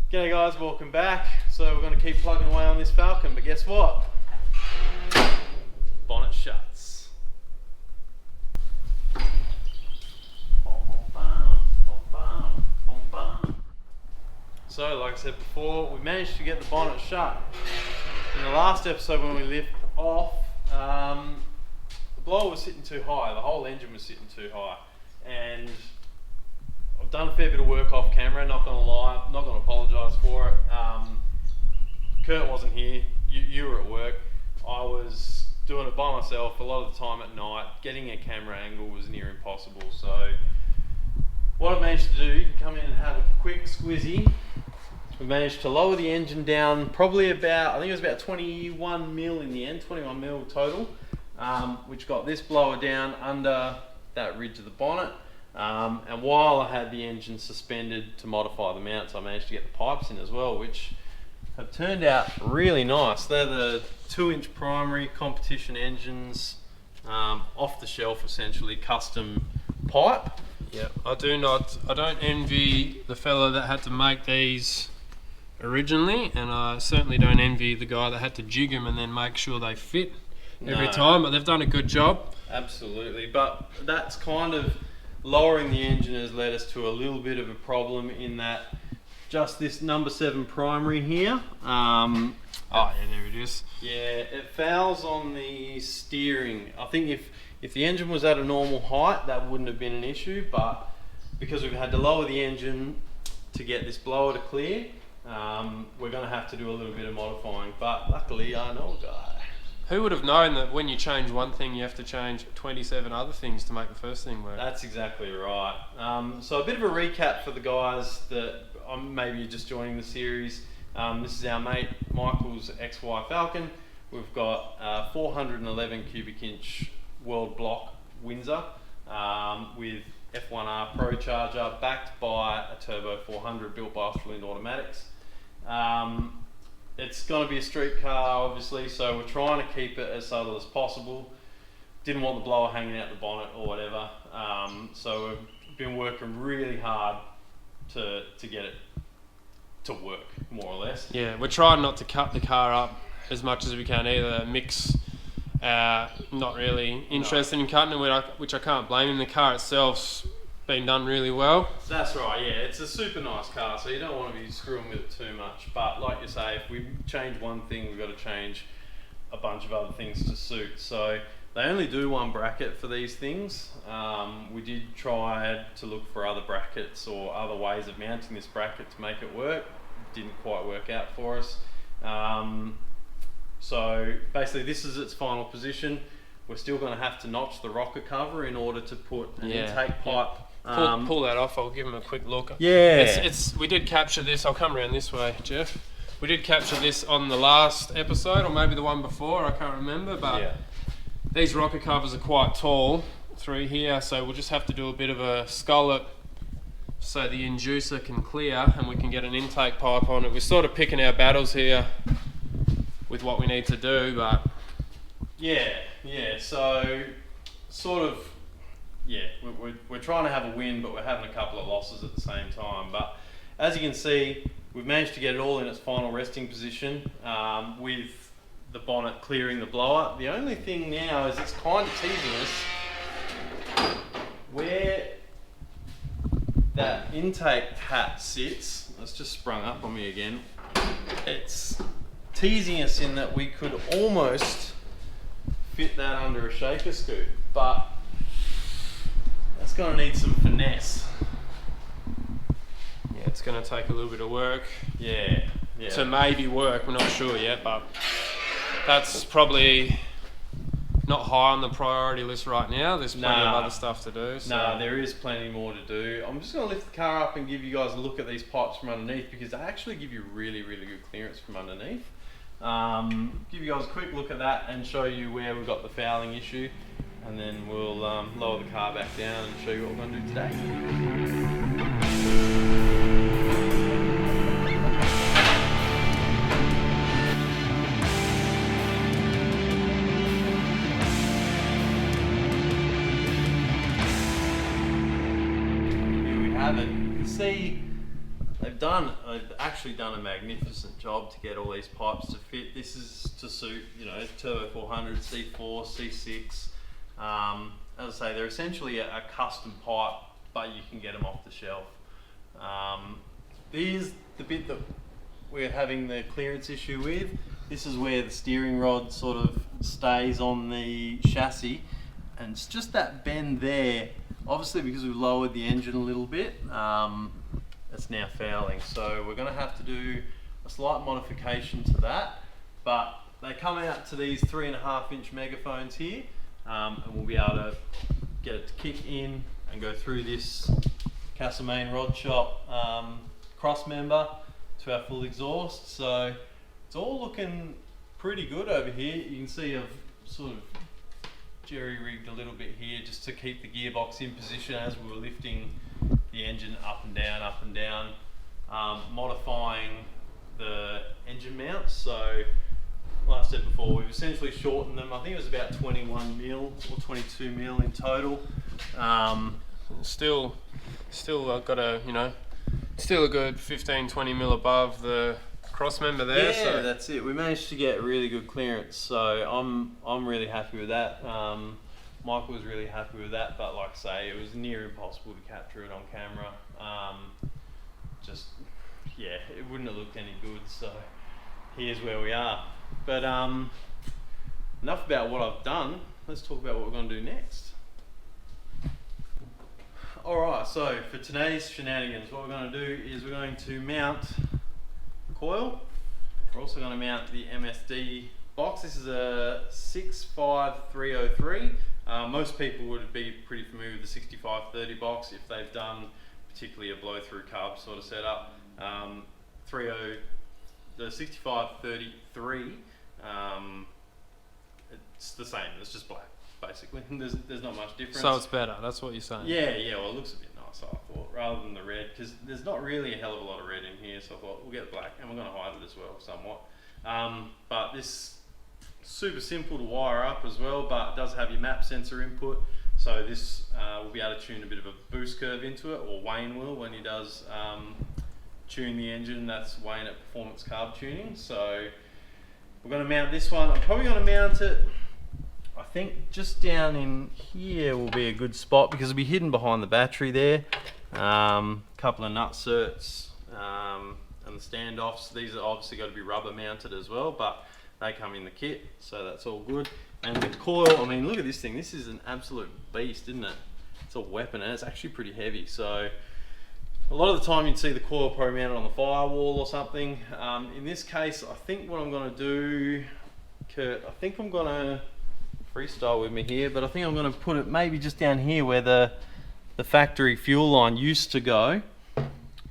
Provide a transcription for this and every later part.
G'day guys, welcome back. So we're going to keep plugging away on this Falcon, but guess what? Bonnet shuts. So like I said before, we managed to get the bonnet shut. In the last episode when we lift off, the blower was sitting too high, the whole engine was sitting too high. And I've done a fair bit of work off camera, not gonna lie, not gonna apologise for it. Kurt wasn't here, you were at work. I was doing it by myself a lot of the time at night. Getting a camera angle was near impossible. So what I've managed to do, come in and have a quick squizzy. We managed to lower the engine down probably about, I think it was about 21 mil in the end, 21 mil total, which got this blower down under that ridge of the bonnet. And while I had the engine suspended to modify the mounts, I managed to get the pipes in as well, which have turned out really nice. They're the 2-inch primary competition engines, off the shelf essentially, custom pipe. Yeah, I don't envy the fella that had to make these originally, and I certainly don't envy the guy that had to jig them and then make sure they fit every time, but they've done a good job. Absolutely, but that's kind of lowering the engine has led us to a little bit of a problem in that just this number 7 primary here. Oh yeah, there it is. Yeah, it fouls on the steering. I think if the engine was at a normal height, that wouldn't have been an issue, but because we've had to lower the engine to get this blower to clear, we're going to have to do a little bit of modifying, but luckily I know a guy. Who would have known that when you change one thing, you have to change 27 other things to make the first thing work? That's exactly right. So a bit of a recap for the guys that maybe you're just joining the series. This is our mate Michael's XY Falcon. We've got 411 cubic inch world block Windsor with F1R Procharger backed by a turbo 400 built by Australian Automatics. It's going to be a street car obviously, so we're trying to keep it as subtle as possible. Didn't want the blower hanging out the bonnet or whatever, so we've been working really hard to get it to work, more or less. Yeah, we're trying not to cut the car up as much as we can either. Mick's not really interested in cutting it, which I can't blame him. The car itself's been done really well. That's right, yeah, it's a super nice car, so you don't want to be screwing with it too much, but like you say, if we change one thing, we've got to change a bunch of other things to suit. So they only do one bracket for these things. We did try to look for other brackets or other ways of mounting this bracket to make it work. Didn't quite work out for us. So basically this is its final position. We're still going to have to notch the rocker cover in order to put an intake pipe. Pull that off, I'll give him a quick look. Yeah. We did capture this, I'll come around this way, Jeff. We did capture this on the last episode, or maybe the one before, I can't remember, but these rocker covers are quite tall through here, so we'll just have to do a bit of a scullet so the inducer can clear and we can get an intake pipe on it. We're sort of picking our battles here with what we need to do, but so sort of, we're trying to have a win, but we're having a couple of losses at the same time. But as you can see, we've managed to get it all in its final resting position, with the bonnet clearing the blower. The only thing now is it's kind of teasing us where that intake hat sits. It's just sprung up on me again. It's teasing us in that we could almost fit that under a shaker scoop, but that's going to need some finesse. Yeah, it's going to take a little bit of work. Yeah. To maybe work, we're not sure yet, but that's probably not high on the priority list right now. There's plenty of other stuff to do. So. There is plenty more to do. I'm just going to lift the car up and give you guys a look at these pipes from underneath, because they actually give you really, really good clearance from underneath. Give you guys a quick look at that and show you where we've got the fouling issue, and then we'll lower the car back down and show you what we're going to do today. Here we have it. See, they've done actually done a magnificent job to get all these pipes to fit. This is to suit, you know, Turbo 400, C4, C6. As I say, they're essentially a custom pipe, but you can get them off the shelf. Here's the bit that we're having the clearance issue with. This is where the steering rod sort of stays on the chassis, and it's just that bend there. Obviously, because we've lowered the engine a little bit, it's now fouling. So we're going to have to do a slight modification to that. But they come out to these 3.5-inch megaphones here, and we'll be able to get it to kick in and go through this Castlemaine rod shop cross member to our full exhaust. So it's all looking pretty good over here. You can see I've sort of jerry-rigged a little bit here just to keep the gearbox in position as we were lifting the engine up and down, modifying the engine mounts. So like I said before, we've essentially shortened them. I think it was about 21 mil or 22 mil in total. Still I've got a, you know, still a good 15-20 mil above the cross member there. Yeah, so that's it. We managed to get really good clearance, so I'm really happy with that. Michael was really happy with that, but like I say, it was near impossible to capture it on camera. Just, yeah, it wouldn't have looked any good, so here's where we are. But enough about what I've done. Let's talk about what we're going to do next. Alright, so for today's shenanigans, what we're going to do is we're going to mount the coil. We're also going to mount the MSD box. This is a 65303. Most people would be pretty familiar with the 6530 box if they've done particularly a blow-through carb sort of setup. The 6533, it's the same, it's just black basically. There's not much difference. So it's better, that's what you're saying? Yeah, well it looks a bit nicer I thought, rather than the red, because there's not really a hell of a lot of red in here, so I thought we'll get the black, and we're going to hide it as well somewhat. But this super simple to wire up as well, but it does have your map sensor input, so this will be able to tune a bit of a boost curve into it, or Wayne will when he does tune the engine. That's Wayne at Performance Carb Tuning. So we're going to mount this one. I'm probably going to mount it, I think just down in here will be a good spot, because it'll be hidden behind the battery there. Couple of nut certs and the standoffs. These are obviously got to be rubber mounted as well, but they come in the kit, so that's all good. And the coil, I mean, look at this thing. This is an absolute beast, isn't it? It's a weapon, and it's actually pretty heavy. So a lot of the time you'd see the coil probably mounted on the firewall or something. In this case, I think what I'm going to do, Kurt, I think I'm going to freestyle with me here, but I think I'm going to put it maybe just down here where the factory fuel line used to go.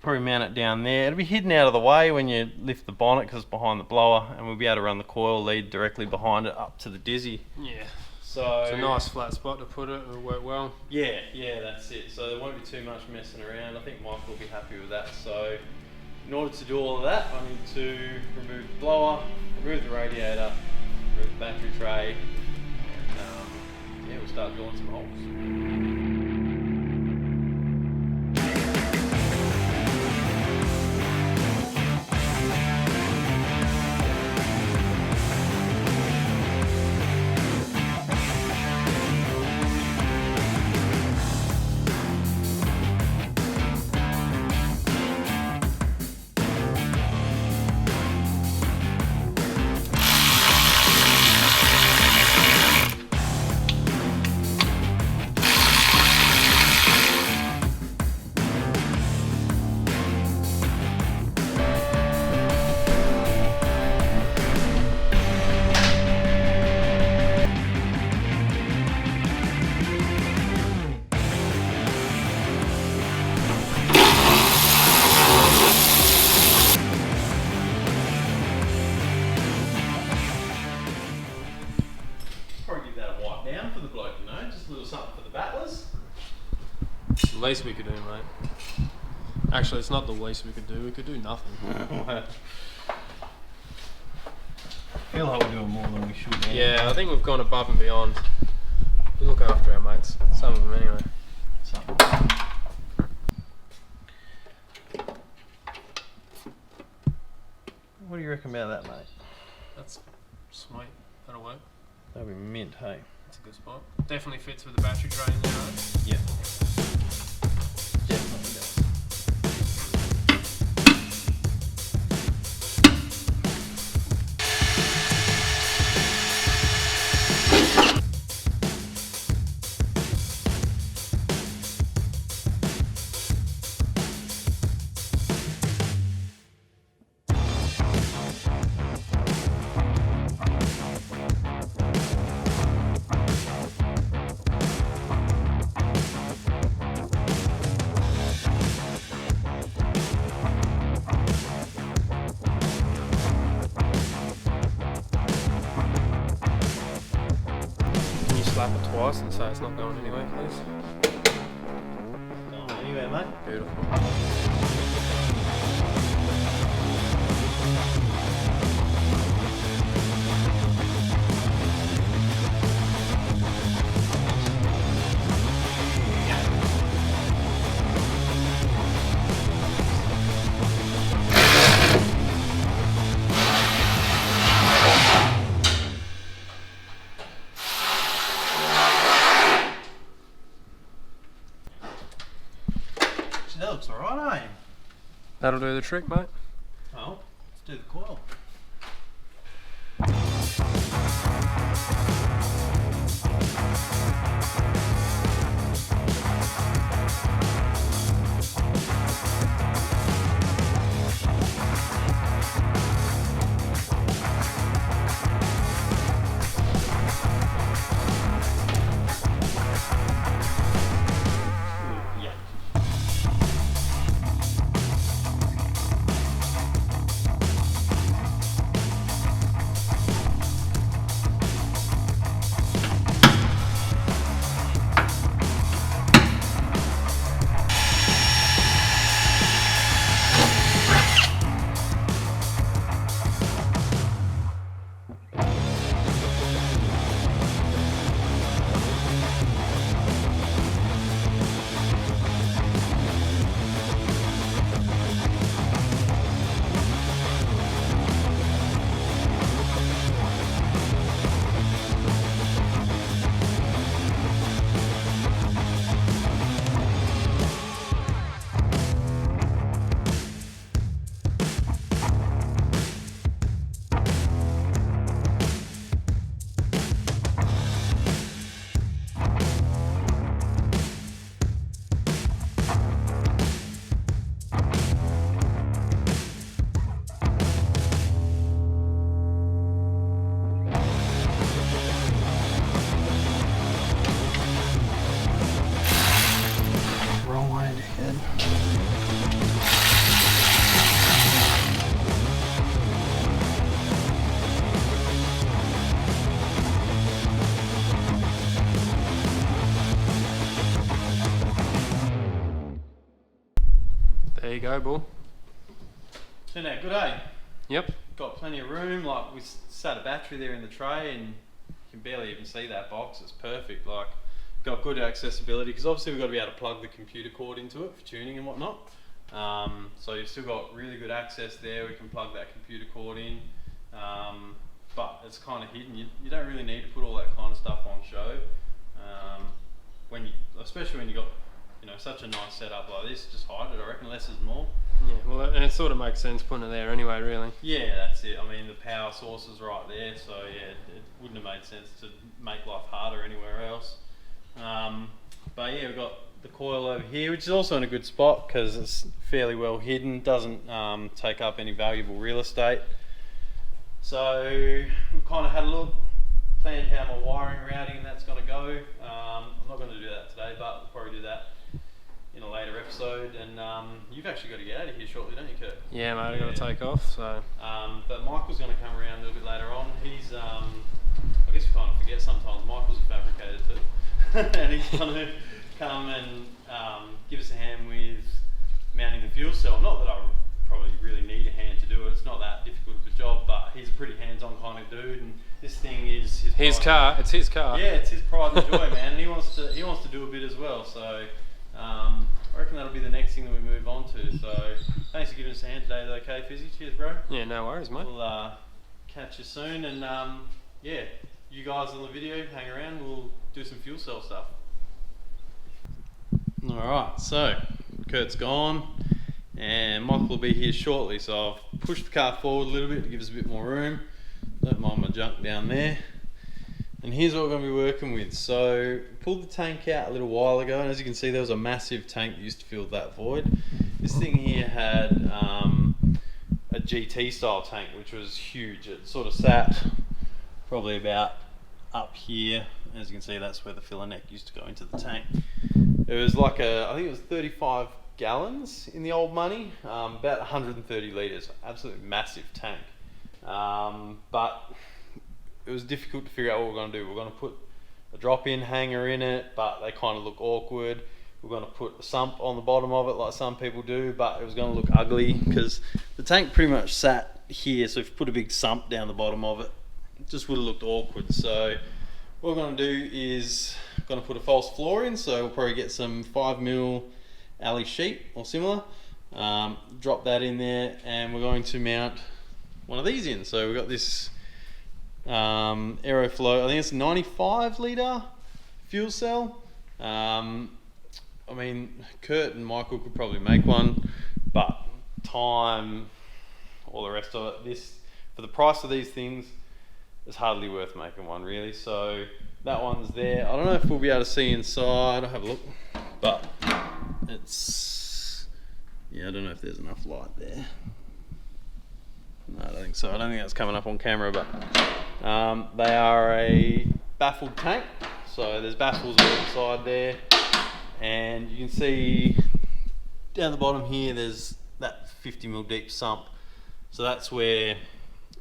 Probably mount it down there. It'll be hidden out of the way when you lift the bonnet because it's behind the blower, and we'll be able to run the coil lead directly behind it up to the dizzy. Yeah. So it's a nice flat spot to put it. It'll work well. Yeah, that's it. So there won't be too much messing around. I think Michael will be happy with that. So in order to do all of that, I need to remove the blower, remove the radiator, remove the battery tray, and yeah, we'll start drilling some holes. Least we could do, mate. Actually, it's not the least we could do. We could do nothing. I feel like we're doing more than we should. Yeah, I think we've gone above and beyond. We look after our mates. Some of them, anyway. What do you reckon about that, mate? That's sweet. That'll work. That'll be mint, hey? That's a good spot. Definitely fits with the battery tray in there, right? Yeah. Definitely does. Slap it twice and say it's not going anywhere, please. Going anywhere, mate? Beautiful. That looks alright, eh? That'll do the trick, mate. Well, let's do the coil. There you go, bull. Turned out good, eh? Yep. Got plenty of room. Like, we sat a battery there in the tray, and you can barely even see that box. It's perfect. Like, got good accessibility because obviously we've got to be able to plug the computer cord into it for tuning and whatnot. So you've still got really good access there. We can plug that computer cord in, but it's kind of hidden. You don't really need to put all that kind of stuff on show. Especially when you got such a nice setup like this, just hide it. I reckon less is more. Yeah, well, and it sort of makes sense putting it there anyway, really. Yeah, that's it. I mean, the power source is right there, so yeah, it wouldn't have made sense to make life harder anywhere else. But yeah, we've got the coil over here, which is also in a good spot because it's fairly well hidden, doesn't take up any valuable real estate. So we've kind of had a look, planned how my wiring, routing and that's going to go. I'm not going to do that today, but we'll probably do that in a later episode. And you've actually got to get out of here shortly, don't you, Kurt? Yeah, mate, I've got to take off. So. But Michael's going to come around a little bit later on. He's, I guess we kind of forget sometimes, Michael's a fabricator too. And he's going to come and give us a hand with mounting the fuel cell. Not that I probably really need a hand to do it. It's not that difficult of a job, but he's a pretty hands-on kind of dude. And this thing is his car. It's his car. Yeah, it's his pride and joy, man. And he wants to do a bit as well. So I reckon that'll be the next thing that we move on to. So thanks for giving us a hand today. Okay, Fizzy. Cheers, bro. Yeah, no worries, mate. We'll catch you soon, and yeah, you guys on the video, hang around. We'll do some fuel cell stuff. All right, so Kurt's gone, and Michael will be here shortly. So I've pushed the car forward a little bit to give us a bit more room. Don't mind my junk down there. And here's what we're going to be working with. So pulled the tank out a little while ago, and as you can see, there was a massive tank that used to fill that void. This thing here had a GT style tank, which was huge. It sort of sat probably about up here. As you can see, that's where the filler neck used to go into the tank. It was like I think it was 35 gallons in the old money, about 130 litres, absolutely massive tank. But it was difficult to figure out what we're going to do. We're going to put a drop-in hanger in it, but they kind of look awkward. We're going to put a sump on the bottom of it like some people do, but it was going to look ugly because the tank pretty much sat here, so if you put a big sump down the bottom of it, it just would have looked awkward. So what we're going to do is going to put a false floor in, so we'll probably get some 5mm alley sheet or similar, drop that in there, and we're going to mount one of these in. So we've got this Aeroflow, I think it's 95 litre fuel cell. I mean, Kurt and Michael could probably make one, but time, all the rest of it, this, for the price of these things, it's hardly worth making one really. So that one's there. I don't know if we'll be able to see inside. I'll have a look, but it's, yeah, I don't know if there's enough light there. No, I don't think so. I don't think that's coming up on camera, but they are a baffled tank. So there's baffles on the side there, and you can see down the bottom here there's that 50mm deep sump. So that's where,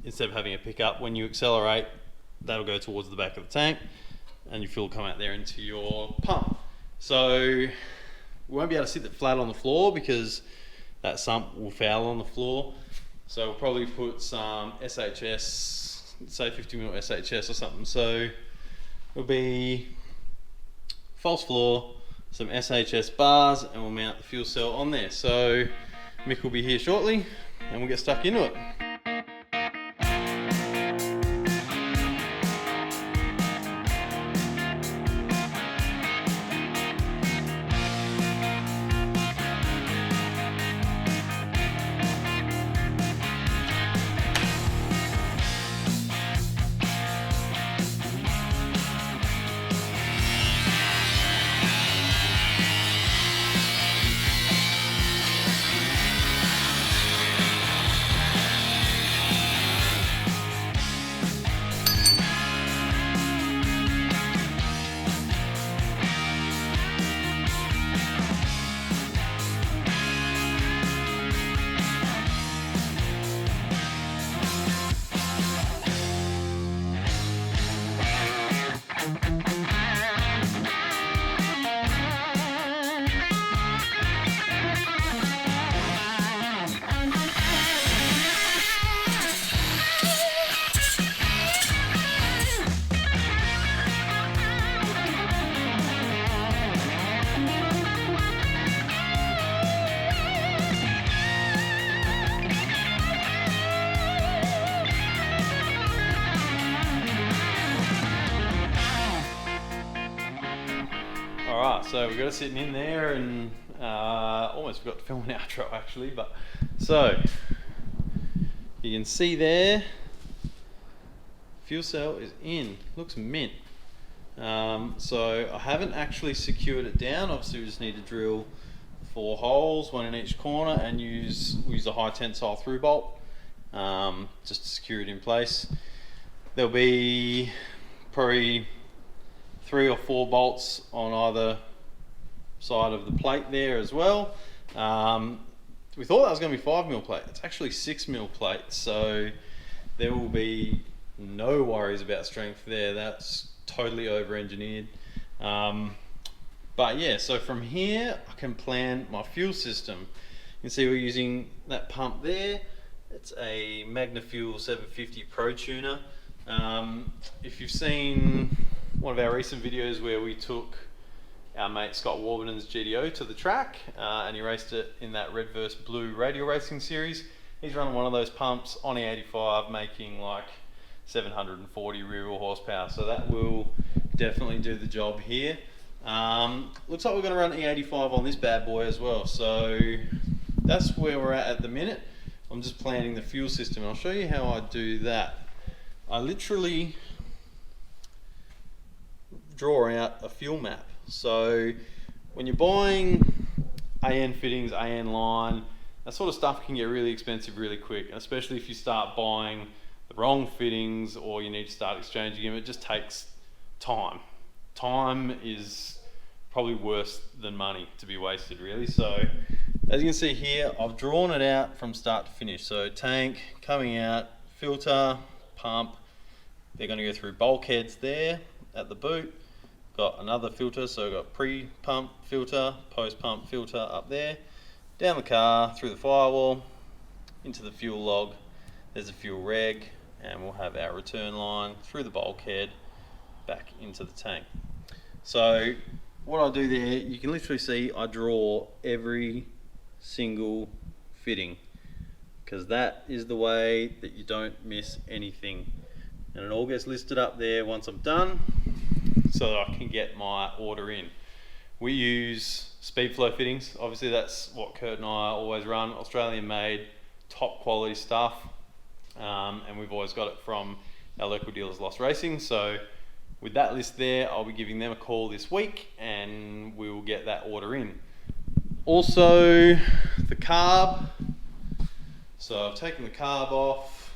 instead of having a pickup, when you accelerate, that'll go towards the back of the tank and your fuel will come out there into your pump. So we won't be able to sit it flat on the floor because that sump will foul on the floor. So we'll probably put some SHS, say 50mm SHS or something. So it'll be false floor, some SHS bars, and we'll mount the fuel cell on there. So Mick will be here shortly and we'll get stuck into it. Alright, so we've got it sitting in there, and almost forgot to film an outro actually, but so you can see there, fuel cell is in, looks mint. So I haven't actually secured it down. Obviously we just need to drill 4 holes, 1 in each corner, and we use a high tensile through bolt just to secure it in place. There'll be probably 3 or 4 bolts on either side of the plate there as well. We thought that was going to be 5mm plate. It's actually 6mm plate, so there will be no worries about strength there. That's totally over-engineered. But yeah, so from here I can plan my fuel system. You can see we're using that pump there. It's a MagnaFuel 750 Pro tuner. If you've seen one of our recent videos where we took our mate Scott Warburton's GTO to the track, and he raced it in that red versus blue radial racing series. He's running one of those pumps on E85, making like 740 rear wheel horsepower, so that will definitely do the job here. Looks like we're going to run E85 on this bad boy as well, so that's where we're at the minute. I'm just planning the fuel system, and I'll show you how I do that. I literally draw out a fuel map. So when you're buying AN fittings, AN line, that sort of stuff can get really expensive really quick, especially if you start buying the wrong fittings or you need to start exchanging them. It just takes time. Time is probably worse than money to be wasted, really. So as you can see here, I've drawn it out from start to finish. So tank coming out, filter, pump, they're going to go through bulkheads there at the boot. Got another filter, so I've got pre-pump filter, post-pump filter up there, down the car, through the firewall, into the fuel log, there's a fuel reg, and we'll have our return line through the bulkhead, back into the tank. So what I do there, you can literally see I draw every single fitting, because that is the way that you don't miss anything. And it all gets listed up there once I'm done, so that I can get my order in. We use Speedflow fittings. Obviously that's what Kurt and I always run, Australian made, top quality stuff. And we've always got it from our local dealers, Lost Racing. So with that list there, I'll be giving them a call this week and we will get that order in. Also, the carb. So I've taken the carb off,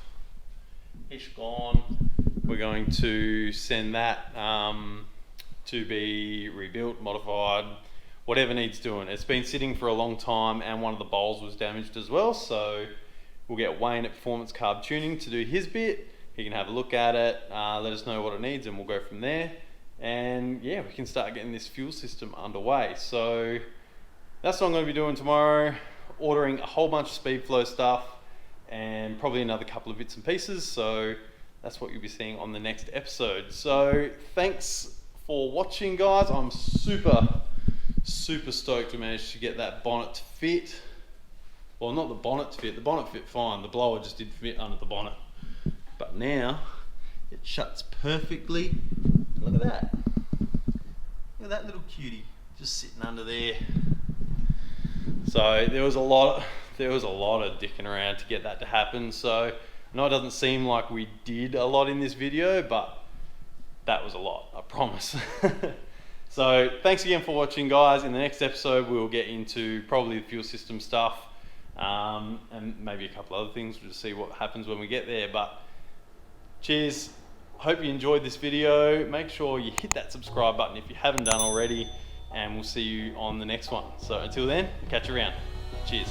it's gone. We're going to send that to be rebuilt, modified, whatever needs doing. It's been sitting for a long time and one of the bowls was damaged as well, so we'll get Wayne at Performance Carb Tuning to do his bit. He can have a look at it, let us know what it needs, and we'll go from there. And yeah, we can start getting this fuel system underway. So that's what I'm going to be doing tomorrow, ordering a whole bunch of Speedflow stuff and probably another couple of bits and pieces. So that's what you'll be seeing on the next episode. So thanks for watching, guys. I'm super stoked to manage to get that bonnet to fit. Well, not the bonnet to fit. The bonnet fit fine. The blower just didn't fit under the bonnet. But now it shuts perfectly. Look at that. Look at that little cutie just sitting under there. So there was a lot of dicking around to get that to happen. So I know it doesn't seem like we did a lot in this video, but that was a lot, I promise. So thanks again for watching, guys. In the next episode, we'll get into probably the fuel system stuff, and maybe a couple other things. We'll just see what happens when we get there. But cheers. Hope you enjoyed this video. Make sure you hit that subscribe button if you haven't done already, and we'll see you on the next one. So until then, catch you around. Cheers.